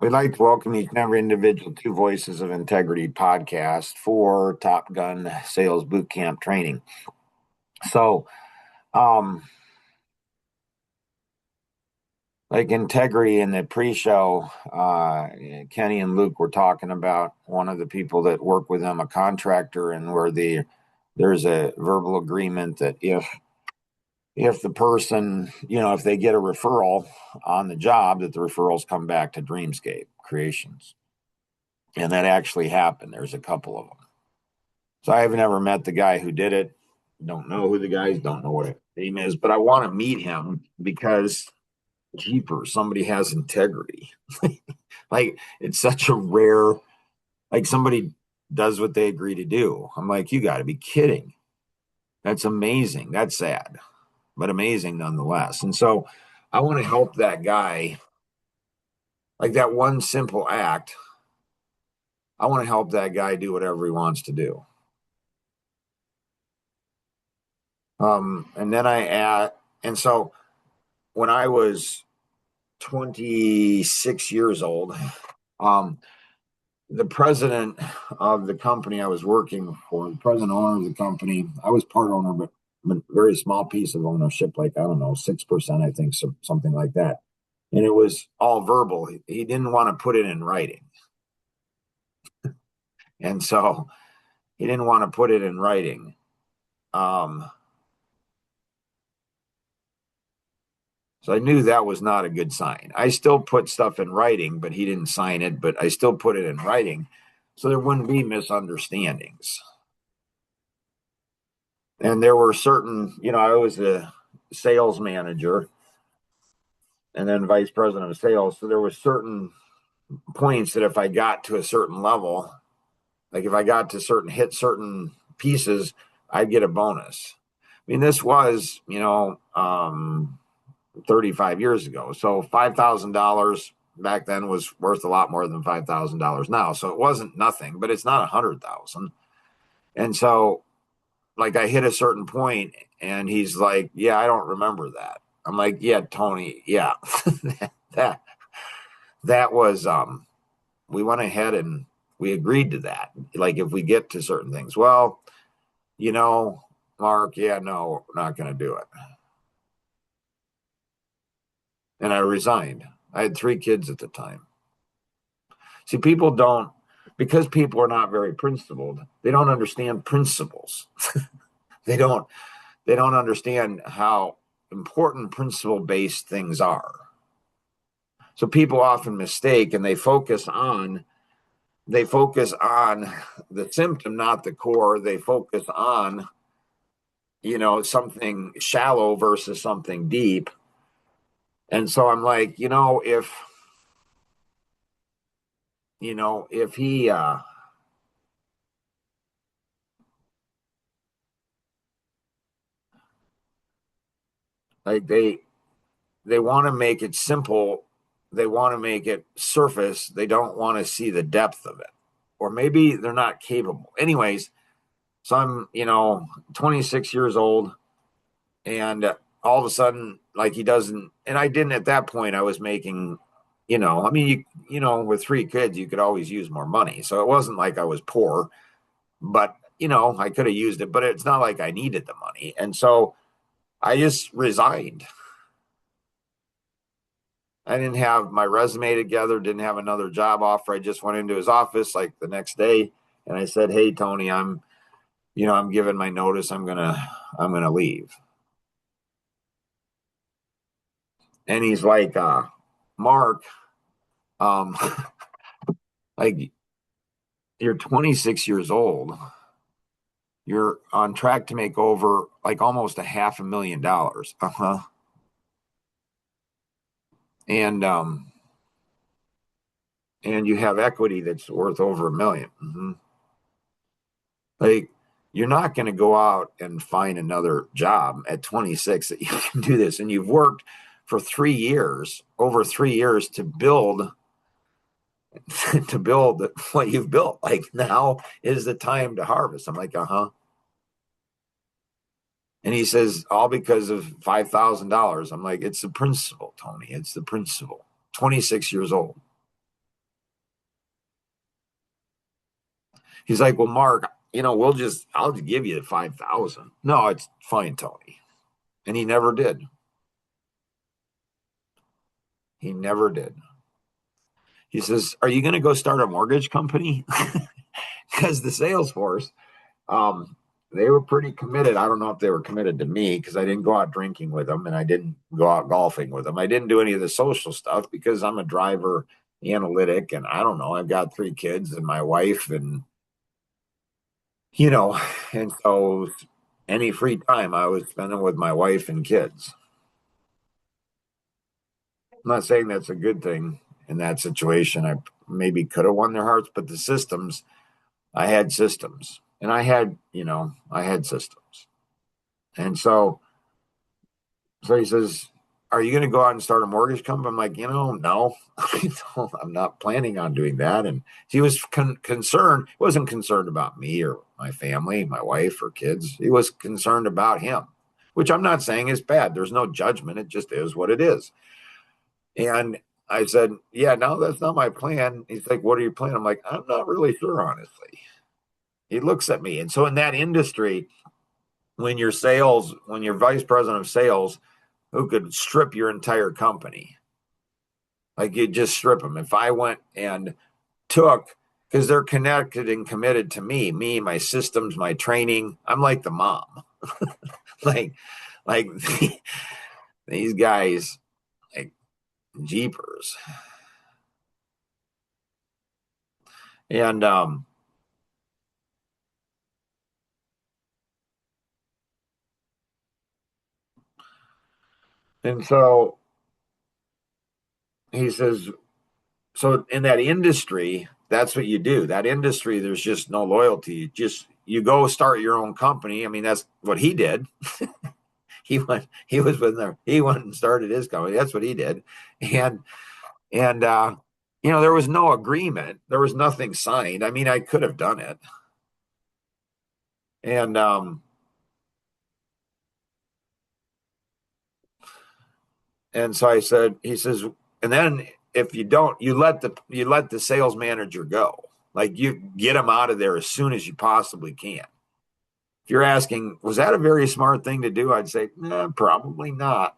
We'd like to welcome each and every individual to Voices of Integrity podcast for Top Gun Sales Bootcamp training. So, um, like integrity in the pre-show, Kenny and Luke were talking about one of the people that work with them, a contractor, and where there's a verbal agreement that if the person, if they get a referral on the job, that the referrals come back to Dreamscape Creations. And that actually happened. There's a couple of them. So I haven't ever met the guy who did it. Don't know who the guy is, don't know what his name is, but I want to meet him because jeepers, somebody has integrity. Like it's such a rare, like somebody does what they agree to do. I'm like, you got to be kidding. That's amazing. That's sad, but amazing nonetheless. And so I want to help that guy, like that one simple act. I want to help that guy do whatever he wants to do. And then and so when I was 26 years old, the president of the company I was working for, the president owner of the company, I was part owner, but a very small piece of ownership, like, I don't know, 6%, I think, so, something like that. And it was all verbal. He didn't want to put it in writing. And so he didn't want to put it in writing. So I knew that was not a good sign. I still put stuff in writing, but he didn't sign it, but I still put it in writing so there wouldn't be misunderstandings. And there were certain, I was a sales manager and then vice president of sales. So there were certain points that if I got to a certain level, like if I got to hit certain pieces, I'd get a bonus. I mean, this was, 35 years ago. So $5,000 back then was worth a lot more than $5,000 now. So it wasn't nothing, but it's not 100,000. And so like I hit a certain point and he's like, yeah, I don't remember that. I'm like, yeah, Tony. Yeah. that was, we went ahead and we agreed to that. Like if we get to certain things, well, Mark, yeah, no, we're not going to do it. And I resigned. I had 3 kids at the time. See, because people are not very principled, they don't understand principles. they don't understand how important principle-based things are. So people often mistake and they focus on the symptom, not the core. They focus on, something shallow versus something deep. And so I'm like, if he like they want to make it simple, they want to make it surface, they don't want to see the depth of it, or maybe they're not capable. Anyways, so I'm 26 years old, and all of a sudden, like, he doesn't, and I didn't at that point. I was making, I mean, with 3 kids you could always use more money, so it wasn't like I was poor, but I could have used it, but it's not like I needed the money. And so I just resigned. I didn't have my resume together, didn't have another job offer. I just went into his office like the next day and I said, "Hey, Tony, I'm giving my notice. I'm going to leave." And he's like, "Mark, um like, you're 26 years old. You're on track to make over like almost $500,000." Uh-huh. And and you have equity that's worth over $1 million. Mm-hmm. Like, you're not going to go out and find another job at 26 that you can do this. And you've worked for 3 years, over 3 years, to build what you've built. Like, now is the time to harvest. I'm like, uh-huh. And he says, all because of $5,000. I'm like, it's the principle, Tony. It's the principle. 26 years old. He's like, well, Mark, I'll just give you the 5,000. No, it's fine, Tony. And he never did. He never did. He says, are you going to go start a mortgage company? Because the sales force, um, they were pretty committed. I don't know if they were committed to me because I didn't go out drinking with them and I didn't go out golfing with them. I didn't do any of the social stuff because I'm a driver analytic and I don't know, I've got 3 kids and my wife you know, and so any free time I was spending with my wife and kids. I'm not saying that's a good thing in that situation. I maybe could have won their hearts, but the systems, I had systems and I had systems. And so he says, are you going to go out and start a mortgage company? I'm like, no, I'm not planning on doing that. And he was concerned. He wasn't concerned about me or my family, my wife or kids. He was concerned about him, which I'm not saying is bad. There's no judgment. It just is what it is. And I said, yeah, no, that's not my plan. He's like, what are you planning? I'm like, I'm not really sure, honestly. He looks at me. And so in that industry, when you're vice president of sales, who could strip your entire company. Like you just strip them. If I went and took, because they're connected and committed to me, my systems, my training, I'm like the mom. like, like these guys, like jeepers. And and so he says, so in that industry, that's what you do. That industry, there's just no loyalty. Just you go start your own company. I mean, that's what he did. He went and started his company. That's what he did. And there was no agreement. There was nothing signed. I mean, I could have done it. And so he says, and then if you don't, you let the sales manager go. Like you get him out of there as soon as you possibly can. If you're asking, was that a very smart thing to do? I'd say, nah, probably not.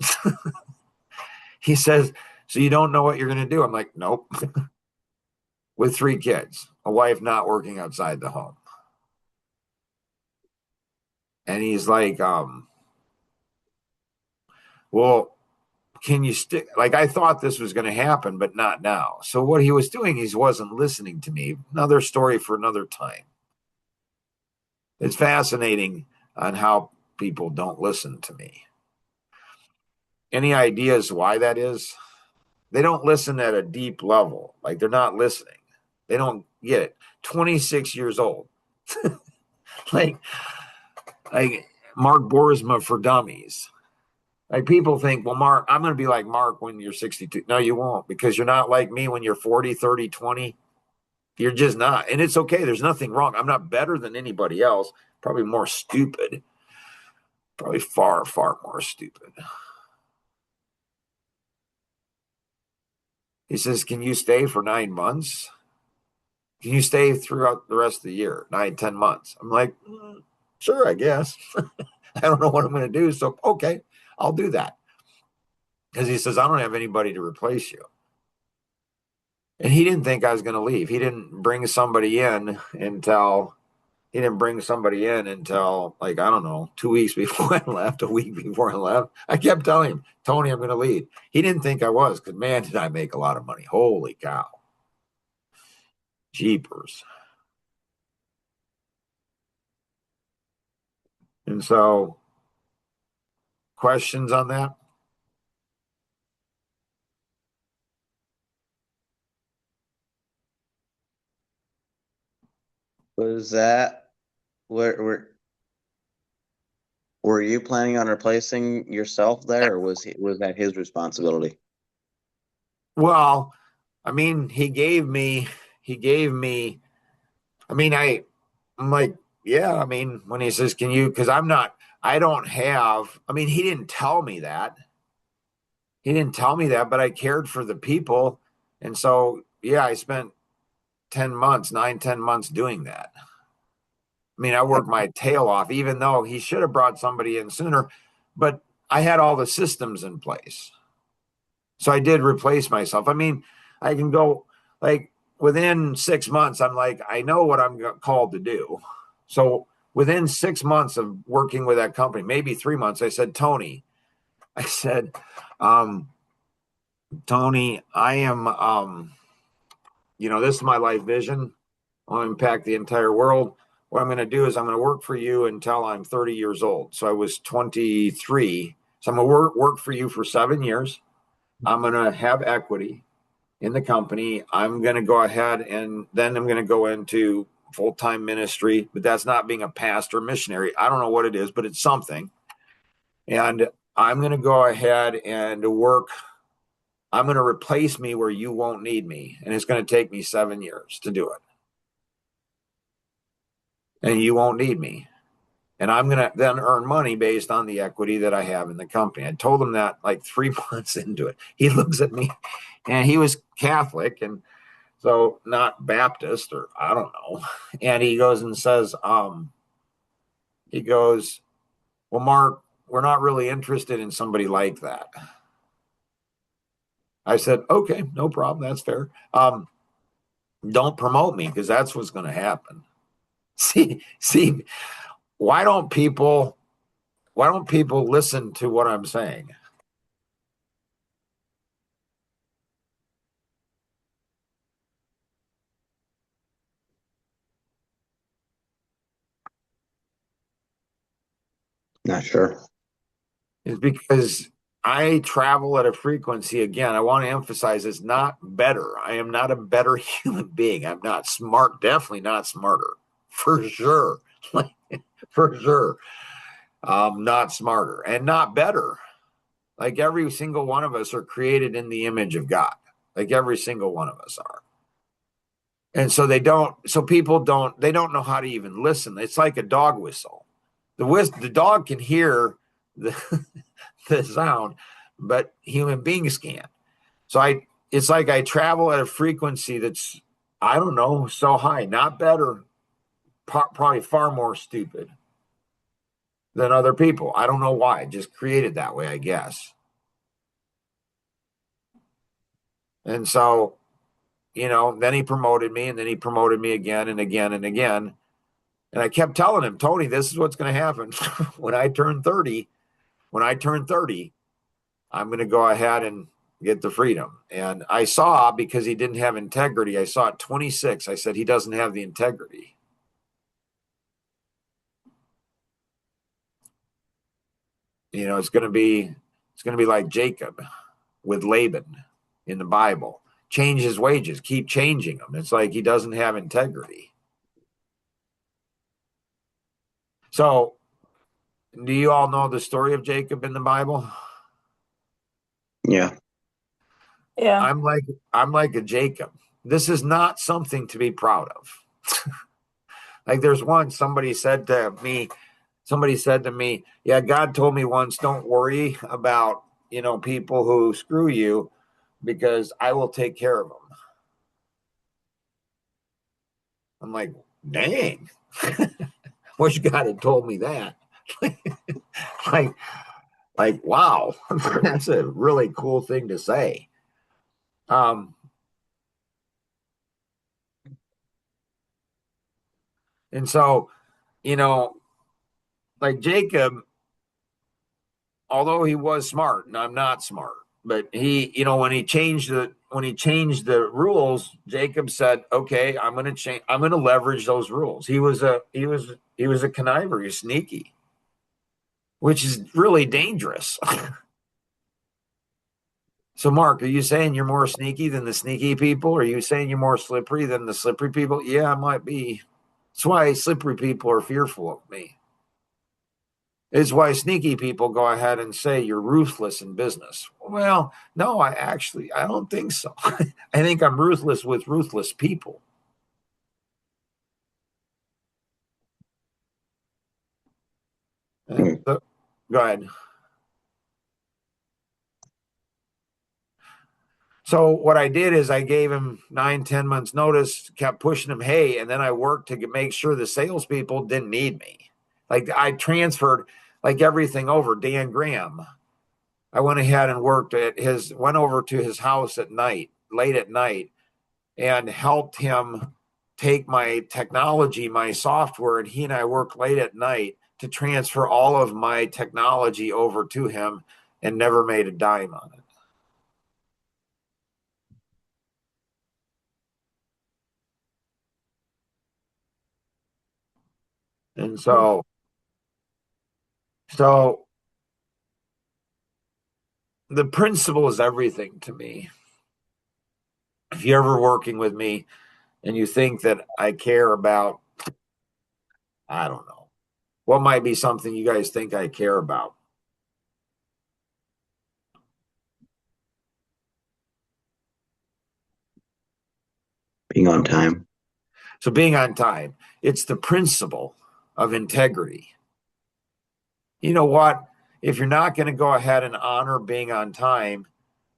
He says, so you don't know what you're going to do? I'm like, nope. With 3 kids, a wife not working outside the home. And he's like, well, can you stick? Like, I thought this was going to happen, but not now. So, what he was doing, he wasn't listening to me. Another story for another time. It's fascinating on how people don't listen to me. Any ideas why that is? They don't listen at a deep level. Like, they're not listening. They don't get it. 26 years old. like, like Mark Borisma for dummies. Like people think, well, Mark, I'm going to be like Mark when you're 62. No, you won't because you're not like me when you're 40, 30, 20. You're just not. And it's okay. There's nothing wrong. I'm not better than anybody else. Probably more stupid. Probably far, far more stupid. He says, can you stay for 9 months? Can you stay throughout the rest of the year? 9, 10 months. I'm like, sure, I guess. I don't know what I'm going to do. So, okay, I'll do that. Because he says, I don't have anybody to replace you. And he didn't think I was going to leave. He didn't bring somebody in until like, I don't know, 2 weeks before I left, a week before I left. I kept telling him, Tony, I'm going to leave. He didn't think I was because, man, did I make a lot of money. Holy cow. Jeepers. And so, questions on that? Was that were you planning on replacing yourself there, or was that his responsibility? Well, I mean, he gave me, I mean, I'm like, yeah, I mean, when he says, can you, because I don't have, I mean, he didn't tell me that. He didn't tell me that, but I cared for the people. And so, yeah, I spent 10 months, 9, 10 months doing that. I mean, I worked my tail off, even though he should have brought somebody in sooner, but I had all the systems in place. So I did replace myself. I mean, I can go like within 6 months, I'm like, I know what I'm called to do. So within 6 months of working with that company, maybe 3 months, I said, Tony, I said, um, Tony, I am, this is my life vision. I'll impact the entire world. What I'm going to do is I'm going to work for you until I'm 30 years old. So I was 23. So I'm going to work for you for 7 years. I'm going to have equity in the company. I'm going to go ahead and then I'm going to go into full-time ministry, but that's not being a pastor missionary. I don't know what it is, but it's something. And I'm going to go ahead and work. I'm going to replace me where you won't need me. And it's going to take me 7 years to do it. And you won't need me. And I'm going to then earn money based on the equity that I have in the company. I told him that like 3 months into it. He looks at me, and he was Catholic, and so not Baptist, or I don't know. And he goes and says, he goes, well, Mark, we're not really interested in somebody like that. I said, okay, no problem. That's fair. Don't promote me, because that's what's going to happen. See, why don't people listen to what I'm saying? Not sure. Is because I travel at a frequency. Again, I want to emphasize it's not better. I am not a better human being. I'm not smart, definitely not smarter, for sure. Like, for sure. Not smarter and not better. Like every single one of us are created in the image of God. Like every single one of us are. And so people don't know how to even listen. It's like a dog whistle. The dog can hear the the sound, but human beings can't. So it's like I travel at a frequency that's, I don't know, so high, not better, probably far more stupid than other people. I don't know why, just created that way, I guess. And so, then he promoted me, and then he promoted me again and again and again. And I kept telling him, Tony, this is what's going to happen when I turn 30. When I turn 30, I'm going to go ahead and get the freedom. And I saw, because he didn't have integrity, I saw at 26, I said, he doesn't have the integrity. It's going to be like Jacob with Laban in the Bible. Change his wages, keep changing them. It's like he doesn't have integrity. So, do you all know the story of Jacob in the Bible? Yeah. Yeah. I'm like a Jacob. This is not something to be proud of. Like there's one, somebody said to me, yeah, God told me once, don't worry about, people who screw you, because I will take care of them. I'm like, dang. Wish God had told me that. like, wow, that's a really cool thing to say. Um, and so, you know, like Jacob, although he was smart, and I'm not smart, but he, when he changed the rules, Jacob said, "Okay, I'm going to change. I'm going to leverage those rules." He was a conniver, he's sneaky, which is really dangerous. So, Mark, are you saying you're more sneaky than the sneaky people? Are you saying you're more slippery than the slippery people? Yeah, I might be. That's why slippery people are fearful of me. It's why sneaky people go ahead and say you're ruthless in business. Well, no, I don't think so. I think I'm ruthless with ruthless people. Hmm. Go ahead. So what I did is I gave him 9, 10 months notice, kept pushing him, hey, and then I worked to make sure the salespeople didn't need me. Like I transferred like everything over. Dan Graham, I went ahead and went over to his house at night, late at night, and helped him take my technology, my software, and he and I worked late at night to transfer all of my technology over to him and never made a dime on it. And so the principle is everything to me. If you're ever working with me and you think that I care about, I don't know, what might be something you guys think I care about? Being on time. So being on time, it's the principle of integrity. You know what? If you're not going to go ahead and honor being on time,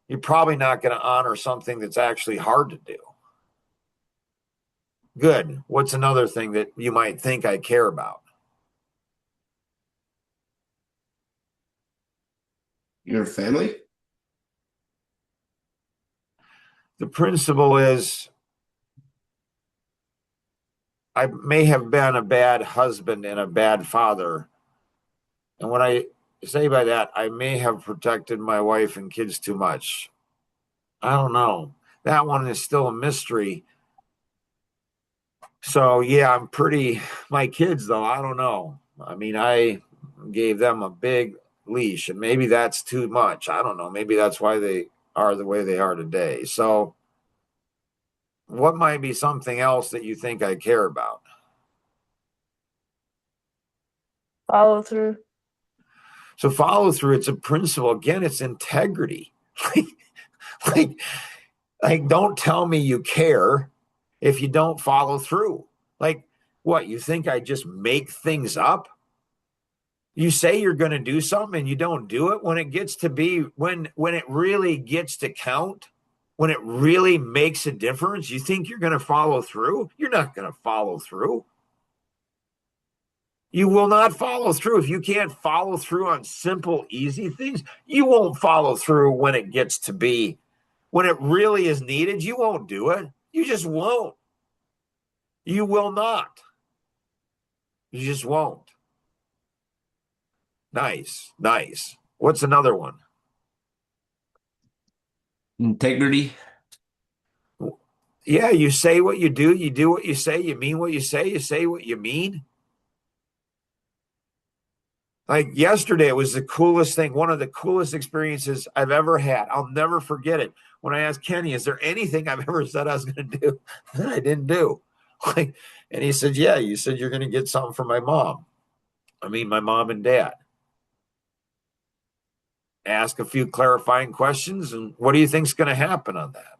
you're probably not going to honor something that's actually hard to do. Good. What's another thing that you might think I care about? Your family? The principle is I may have been a bad husband and a bad father. And when I say by that, I may have protected my wife and kids too much. I don't know. That one is still a mystery. So, yeah, my kids, though, I don't know. I mean, I gave them a big leash, and maybe that's too much. I don't know. Maybe that's why they are the way they are today. So, what might be something else that you think I care about? Follow through. So, follow through, it's a principle. Again, it's integrity. like, like, don't tell me you care if you don't follow through. Like, what? You think I just make things up? You say you're going to do something and you don't do it when it gets to be when it really gets to count, when it really makes a difference, you think you're going to follow through? You're not going to follow through. You will not follow through. If you can't follow through on simple, easy things, you won't follow through when it gets to be, when it really is needed. You won't do it. You just won't. You will not. You just won't. Nice, nice. What's another one? Integrity. Yeah, you say what you do what you say, you mean what you say what you mean. Like yesterday, it was the coolest thing, one of the coolest experiences I've ever had. I'll never forget it. When I asked Kenny, is there anything I've ever said I was going to do that I didn't do? Like, and he said, yeah, you said you're going to get something from my mom. I mean, my mom and dad. Ask a few clarifying questions, and what do you think's going to happen on that?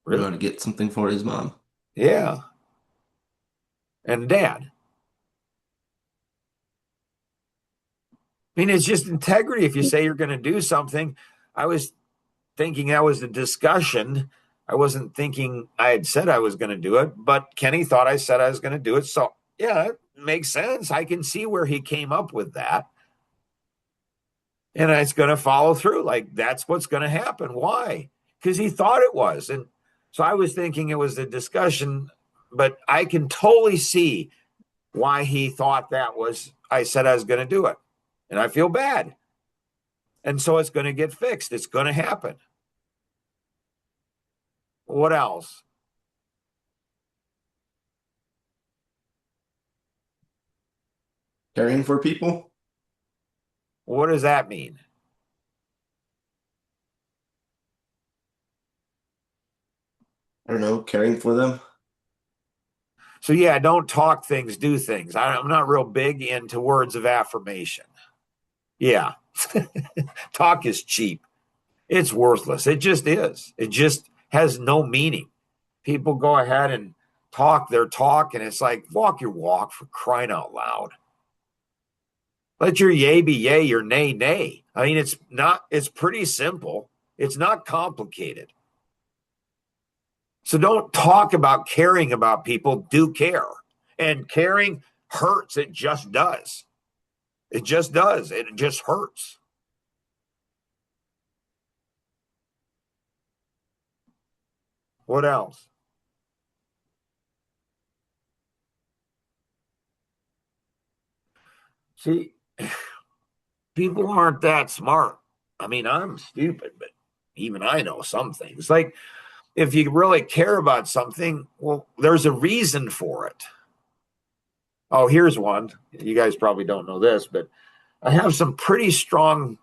We're Really? going to get something for his mom. Yeah. And dad. I mean, it's just integrity. If you say you're going to do something, I was thinking that was the discussion. I wasn't thinking I had said I was going to do it, but Kenny thought I said I was going to do it. So, yeah, it makes sense. I can see where he came up with that. And it's going to follow through. Like, that's what's going to happen. Why? Because he thought it was. And so I was thinking it was the discussion, but I can totally see why he thought that was, I said I was going to do it. And I feel bad. And so it's going to get fixed. It's going to happen. What else? Caring for people? What does that mean? I don't know, caring for them? So, yeah, don't talk things, do things. I'm not real big into words of affirmation. Yeah. Talk is cheap. It's worthless. It just is. It just has no meaning. People go ahead and talk their talk, and it's like, walk your walk, for crying out loud. Let your yay be yay, your nay, nay. I mean, it's pretty simple. It's not complicated. So don't talk about caring about people. Do care. And caring hurts. It just does. It just does. It just hurts. What else? See, people aren't that smart. I mean, I'm stupid, but even I know some things. Like, if you really care about something, well, there's a reason for it. Oh, here's one. You guys probably don't know this, but I have some pretty strong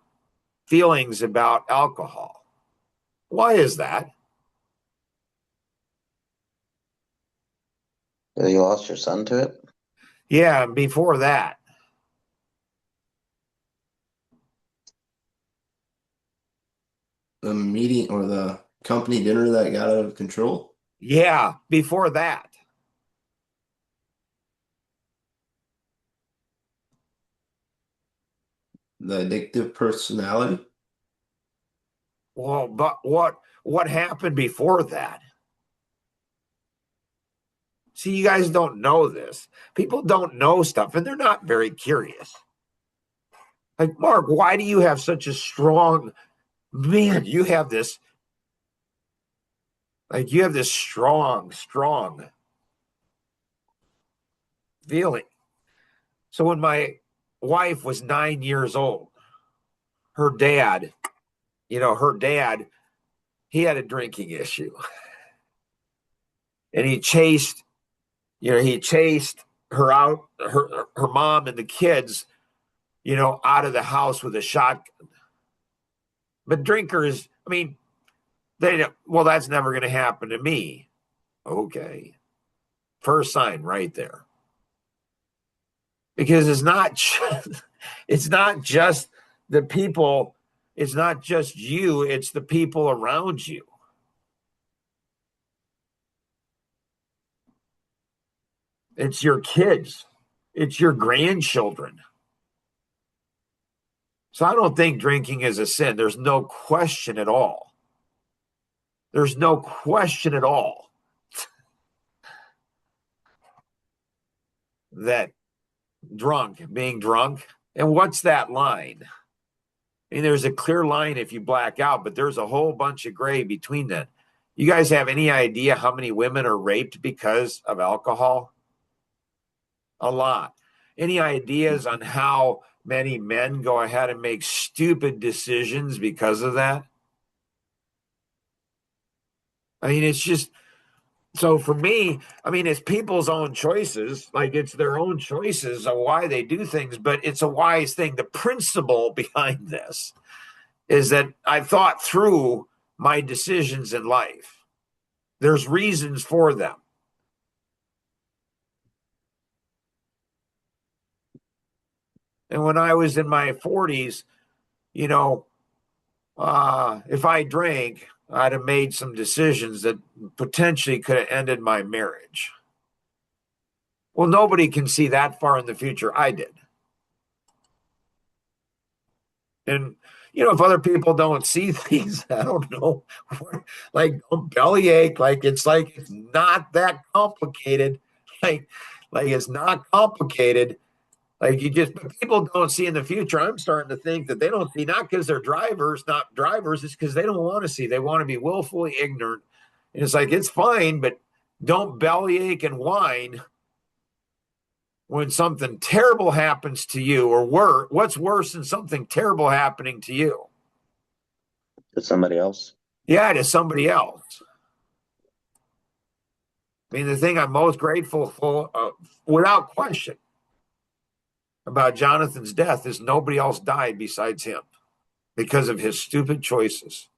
feelings about alcohol. Why is that? You lost your son to it? Yeah, before that. The meeting or the company dinner that got out of control. Yeah, before that. The addictive personality. Well, but what happened before that? See, you guys don't know this. People don't know stuff and they're not very curious. Like, Mark, why do you have such a strong man? You have this strong feeling. So when my wife was 9 years old, her dad, he had a drinking issue. And he chased her out, her mom and the kids, out of the house with a shotgun. But drinkers, I mean, that's never going to happen to me. Okay. First sign right there. Because it's not just the people, it's not just you, it's the people around you. It's your kids. It's your grandchildren. So I don't think drinking is a sin. There's no question at all. There's no question at all that being drunk. And what's that line? I mean, there's a clear line if you black out, but there's a whole bunch of gray between that. You guys have any idea how many women are raped because of alcohol? A lot. Any ideas on how many men go ahead and make stupid decisions because of that? I mean, it's just, so for me, I mean, it's people's own choices. Like, it's their own choices of why they do things, but it's a wise thing. The principle behind this is that I've thought through my decisions in life. There's reasons for them. And when I was in my 40s, if I drank, I'd have made some decisions that potentially could have ended my marriage. Well, nobody can see that far in the future. I did. And, if other people don't see things, I don't know, like, don't bellyache, like it's not that complicated. Like it's not complicated. Like, but people don't see in the future. I'm starting to think that they don't see, not because they're not drivers, it's because they don't want to see. They want to be willfully ignorant. And it's like, it's fine, but don't bellyache and whine when something terrible happens to you, or what's worse than something terrible happening to you? To somebody else? Yeah, to somebody else. I mean, the thing I'm most grateful for, without question, about Jonathan's death is nobody else died besides him because of his stupid choices.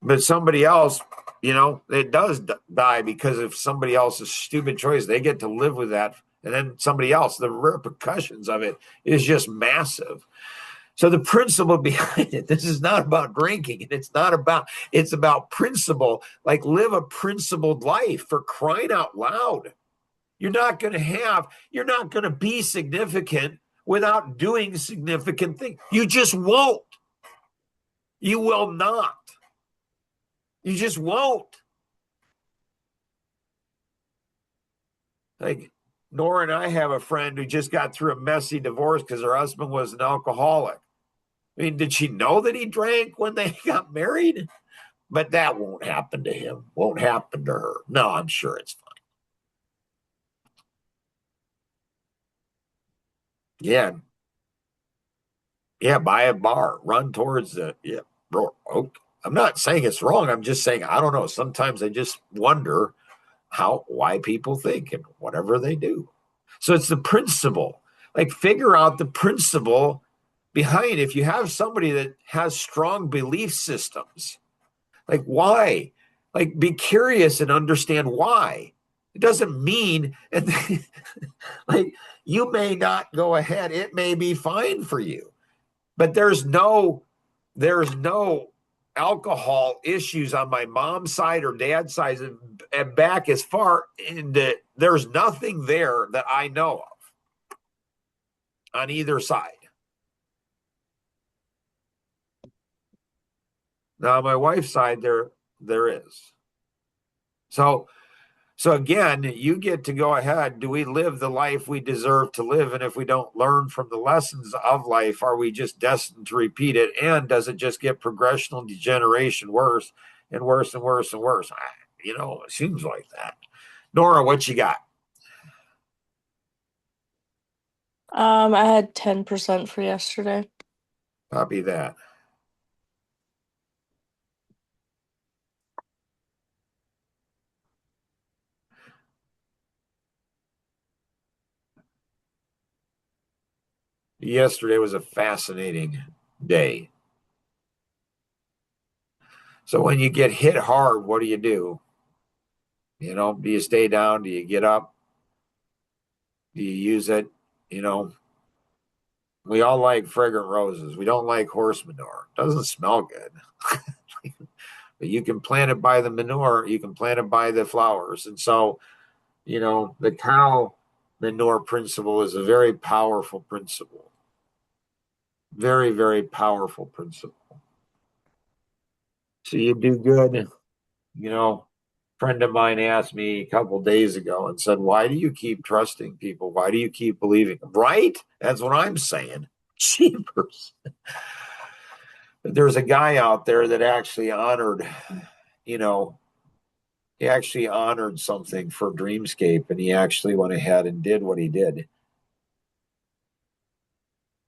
But somebody else, it does die because of somebody else's stupid choice. They get to live with that. And then somebody else, the repercussions of it is just massive. So the principle behind it, this is not about drinking. It's about principle. Like, live a principled life, for crying out loud. You're not going to be significant without doing significant things. You just won't. You will not. You just won't. Like Nora and I have a friend who just got through a messy divorce because her husband was an alcoholic. I mean, did she know that he drank when they got married? But that won't happen to him. Won't happen to her. No, I'm sure it's fine. Yeah. Yeah, buy a bar. Run towards it. Yeah. Okay. I'm not saying it's wrong. I'm just saying I don't know. Sometimes I just wonder why people think and whatever they do. So it's the principle. Like figure out the principle behind. If you have somebody that has strong belief systems, like why? Like be curious and understand why. It doesn't mean and like you may not go ahead. It may be fine for you, but there's no alcohol issues on my mom's side or dad's side and back as far into there's nothing there that I know of on either side. Now, on my wife's side, there is. So again, you get to go ahead. Do we live the life we deserve to live? And if we don't learn from the lessons of life, are we just destined to repeat it? And does it just get progressional degeneration worse and worse and worse and worse? It seems like that. Nora, what you got? I had 10% for yesterday. Copy that. Yesterday was a fascinating day. So when you get hit hard, what do? Do you stay down? Do you get up? Do you use it? We all like fragrant roses. We don't like horse manure. It doesn't smell good. But you can plant it by the manure. You can plant it by the flowers. And so, the cow manure principle is a very powerful principle. Very, very powerful principle. So you do good. Friend of mine asked me a couple days ago and said, why do you keep trusting people? Why do you keep believing them? Right? That's what I'm saying. Cheapers. There's a guy out there that actually honored, he actually honored something for Dreamscape and he actually went ahead and did what he did.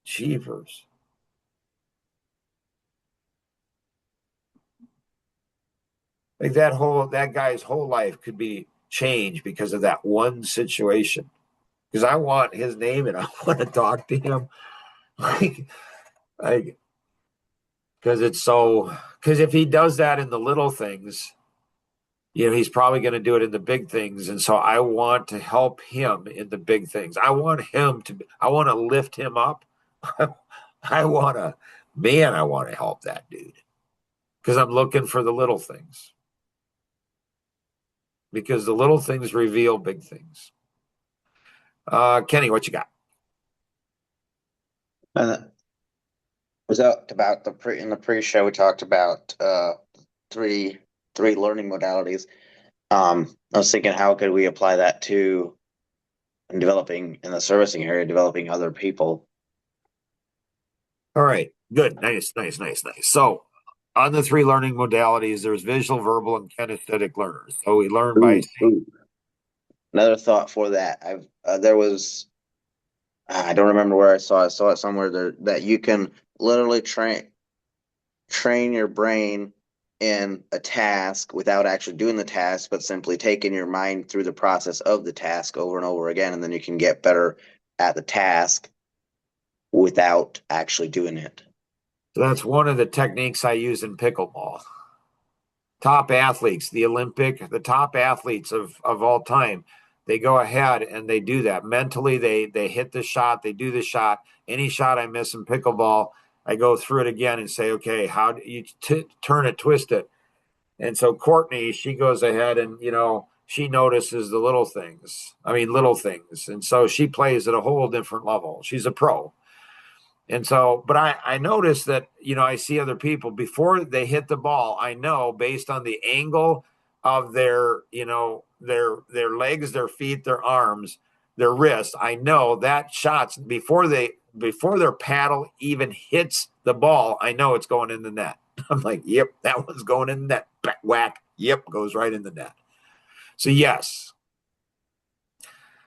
Cheapers. Like that guy's whole life could be changed because of that one situation. Because I want his name and I want to talk to him. Like, because if he does that in the little things, he's probably going to do it in the big things. And so I want to help him in the big things. I want to lift him up. I want to help that dude because I'm looking for the little things. Because the little things reveal big things. Kenny, what you got? Was out about in the pre-show we talked about three learning modalities. I was thinking how could we apply that to developing in the servicing area, developing other people. All right, good, nice. So on the three learning modalities, there's visual, verbal, and kinesthetic learners. So we learn by seeing. Another thought for that. There was I don't remember where I saw it somewhere there that you can literally train your brain in a task without actually doing the task, but simply taking your mind through the process of the task over and over again, and then you can get better at the task without actually doing it. So that's one of the techniques I use in pickleball. Top athletes, the top athletes of all time, they go ahead and they do that. Mentally, they hit the shot, they do the shot. Any shot I miss in pickleball, I go through it again and say, okay, how do you turn it, twist it? And so Courtney, she goes ahead and, she notices the little things. I mean, little things. And so she plays at a whole different level. She's a pro. And so, but I notice that, I see other people before they hit the ball. I know based on the angle of their, their legs, their feet, their arms, their wrists. I know that shots before their paddle even hits the ball. I know it's going in the net. I'm like, yep, that one's going in the net. Whack. Yep, goes right in the net. So yes.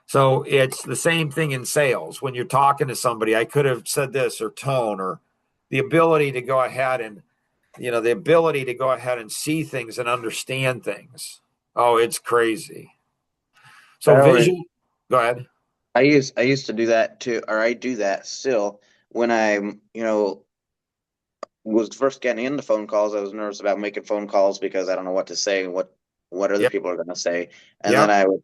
So it's the same thing in sales. When you're talking to somebody, I could have said this or tone or the ability to go ahead and, see things and understand things. Oh, it's crazy. So vision, go ahead. I used to do that too, or I do that still when I'm, was first getting into phone calls. I was nervous about making phone calls because I don't know what to say and what other Yep. people are going to say. And Yep. then I would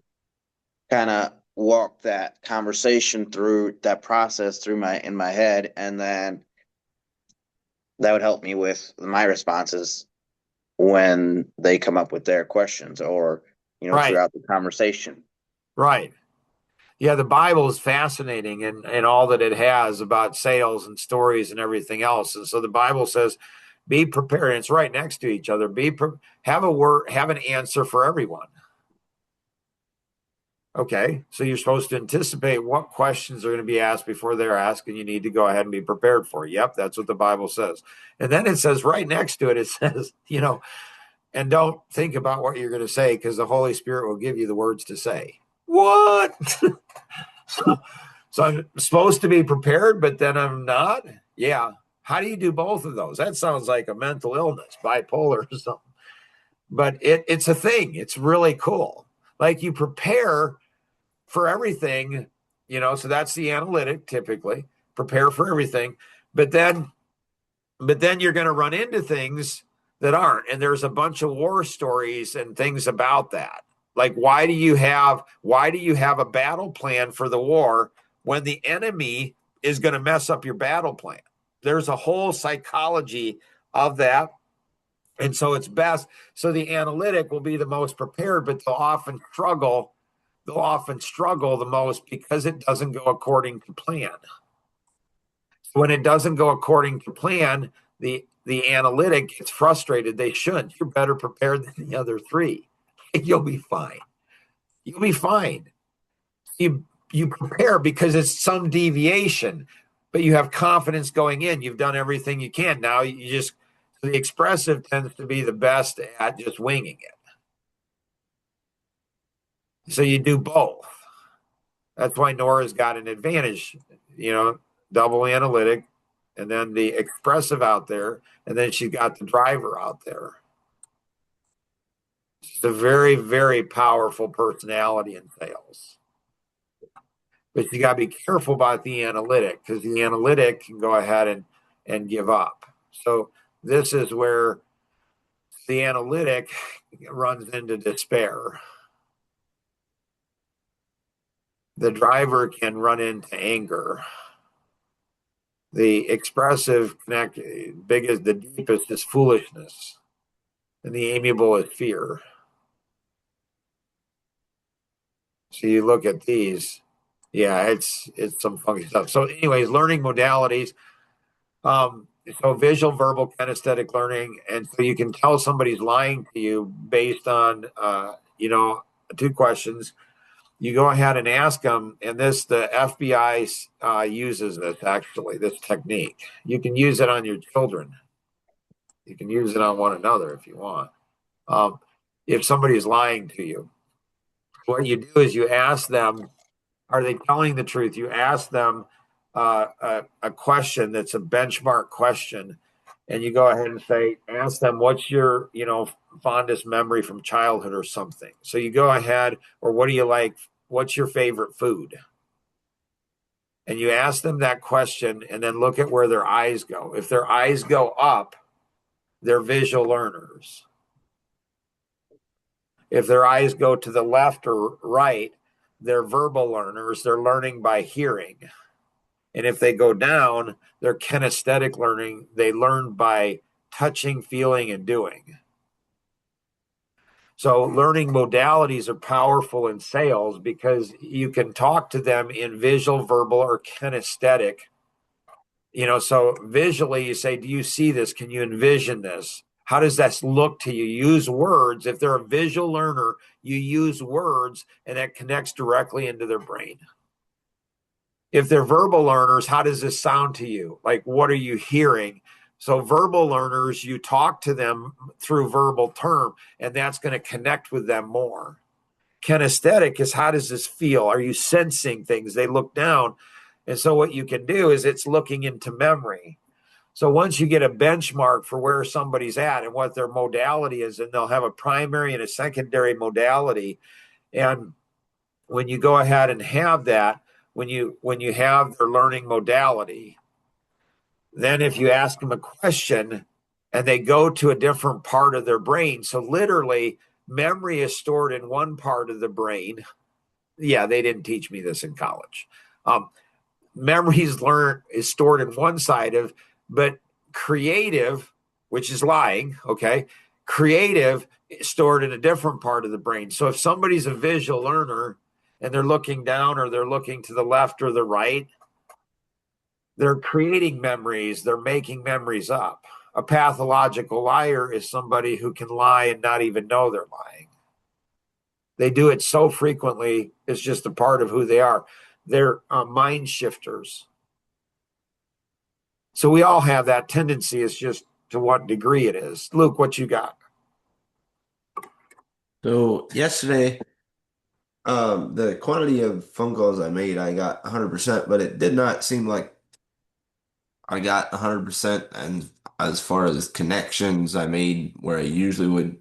kind of walk that conversation through that process in my head, and then that would help me with my responses when they come up with their questions or Right. throughout the conversation. Right. Yeah, the Bible is fascinating and all that it has about sales and stories and everything else. And so the Bible says, be prepared. And it's right next to each other. Have a word, have an answer for everyone. Okay, so you're supposed to anticipate what questions are going to be asked before they're asked, and you need to go ahead and be prepared for it. Yep, that's what the Bible says. And then it says right next to it, it says, and don't think about what you're going to say because the Holy Spirit will give you the words to say. What? So I'm supposed to be prepared, but then I'm not? Yeah. How do you do both of those? That sounds like a mental illness, bipolar or something. But it's a thing. It's really cool. Like you prepare for everything, so that's the analytic typically. Prepare for everything. But then you're going to run into things that aren't. And there's a bunch of war stories and things about that. Like why do you have a battle plan for the war when the enemy is going to mess up your battle plan? There's a whole psychology of that. And so it's best. So the analytic will be the most prepared, but they'll often struggle the most because it doesn't go according to plan. When it doesn't go according to plan, the analytic gets frustrated. They shouldn't. You're better prepared than the other three. You'll be fine. You'll be fine. You prepare because it's some deviation, but you have confidence going in. You've done everything you can. Now the expressive tends to be the best at just winging it. So you do both. That's why Nora's got an advantage, double analytic, and then the expressive out there, and then she's got the driver out there. She's a very, very powerful personality in sales. But you got to be careful about the analytic because the analytic can go ahead and give up. So this is where the analytic runs into despair. The driver can run into anger. The expressive the deepest is foolishness, and the amiable is fear. So you look at these, yeah, it's some funky stuff. So, anyways, learning modalities. So visual, verbal, kinesthetic learning, and so you can tell somebody's lying to you based on, two questions. You go ahead and ask them, and the FBI uses this technique. You can use it on your children. You can use it on one another if you want. If somebody is lying to you, what you do is you ask them, are they telling the truth? You ask them a question that's a benchmark question, and you go ahead and ask them, what's your, fondest memory from childhood or something. So you go ahead, or what do you like? What's your favorite food? And you ask them that question and then look at where their eyes go. If their eyes go up, they're visual learners. If their eyes go to the left or right, they're verbal learners. They're learning by hearing. And if they go down, they're kinesthetic learning. They learn by touching, feeling, and doing. So learning modalities are powerful in sales because you can talk to them in visual, verbal, or kinesthetic. So visually you say, do you see this? Can you envision this? How does this look to you? Use words. If they're a visual learner, you use words and that connects directly into their brain. If they're verbal learners, how does this sound to you? Like, what are you hearing? So verbal learners, you talk to them through verbal term, and that's going to connect with them more. Kinesthetic is, how does this feel? Are you sensing things? They look down. And so what you can do is it's looking into memory. So once you get a benchmark for where somebody's at and what their modality is, and they'll have a primary and a secondary modality. And when you go ahead and have that, when you have their learning modality, then if you ask them a question and they go to a different part of their brain, so literally memory is stored in one part of the brain. Yeah, they didn't teach me this in college. Memory is stored in one side of, but creative, which is lying, okay, creative is stored in a different part of the brain. So if somebody's a visual learner and they're looking down or they're looking to the left or the right, they're creating memories, they're making memories up. A pathological liar is somebody who can lie and not even know they're lying. They do it so frequently, it's just a part of who they are. They're mind shifters. So we all have that tendency. It's just to what degree it is. Luke, what you got? So yesterday, the quantity of phone calls I made, I got 100%, but it did not seem like I got 100%. And as far as connections I made where I usually would,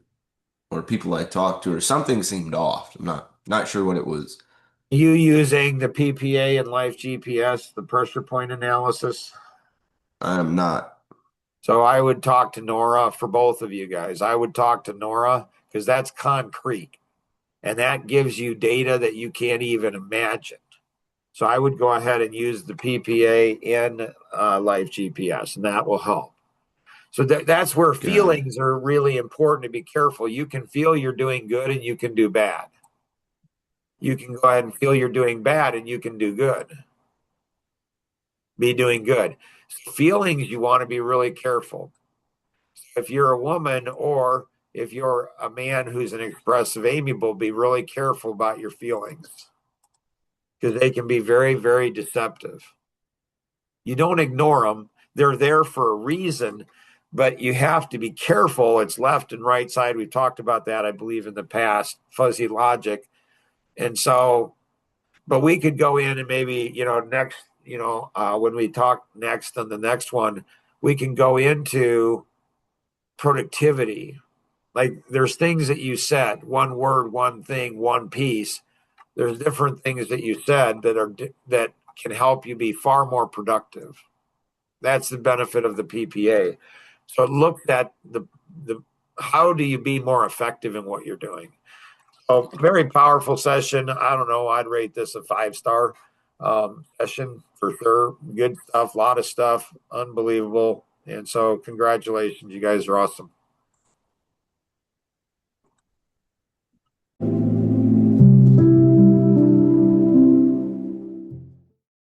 or people I talked to, or something seemed off. I'm not sure what it was. You using the PPA and Life GPS, the pressure point analysis? I'm not. So I would talk to Nora for both of you guys. I would talk to Nora because that's concrete and that gives you data that you can't even imagine. So I would go ahead and use the PPA and Life GPS, and that will help. So that's where Got it. feelings are really important to be careful. You can feel you're doing good and you can do bad. You can go ahead and feel you're doing bad and you can do good. Be doing good. Feelings, you want to be really careful. If you're a woman or if you're a man who's an expressive, amiable, be really careful about your feelings because they can be very, very deceptive. You don't ignore them. They're there for a reason, but you have to be careful. It's left and right side. We've talked about that, I believe, in the past, fuzzy logic. And so, but we could go in and maybe, next, when we talk next on the next one, we can go into productivity. Like there's things that you said, one word, one thing, one piece. There's different things that you said that can help you be far more productive. That's the benefit of the PPA. So it looks at the how do you be more effective in what you're doing. So very powerful session. I don't know. I'd rate this a 5-star session for sure. Good stuff, a lot of stuff, unbelievable. And so congratulations, you guys are awesome.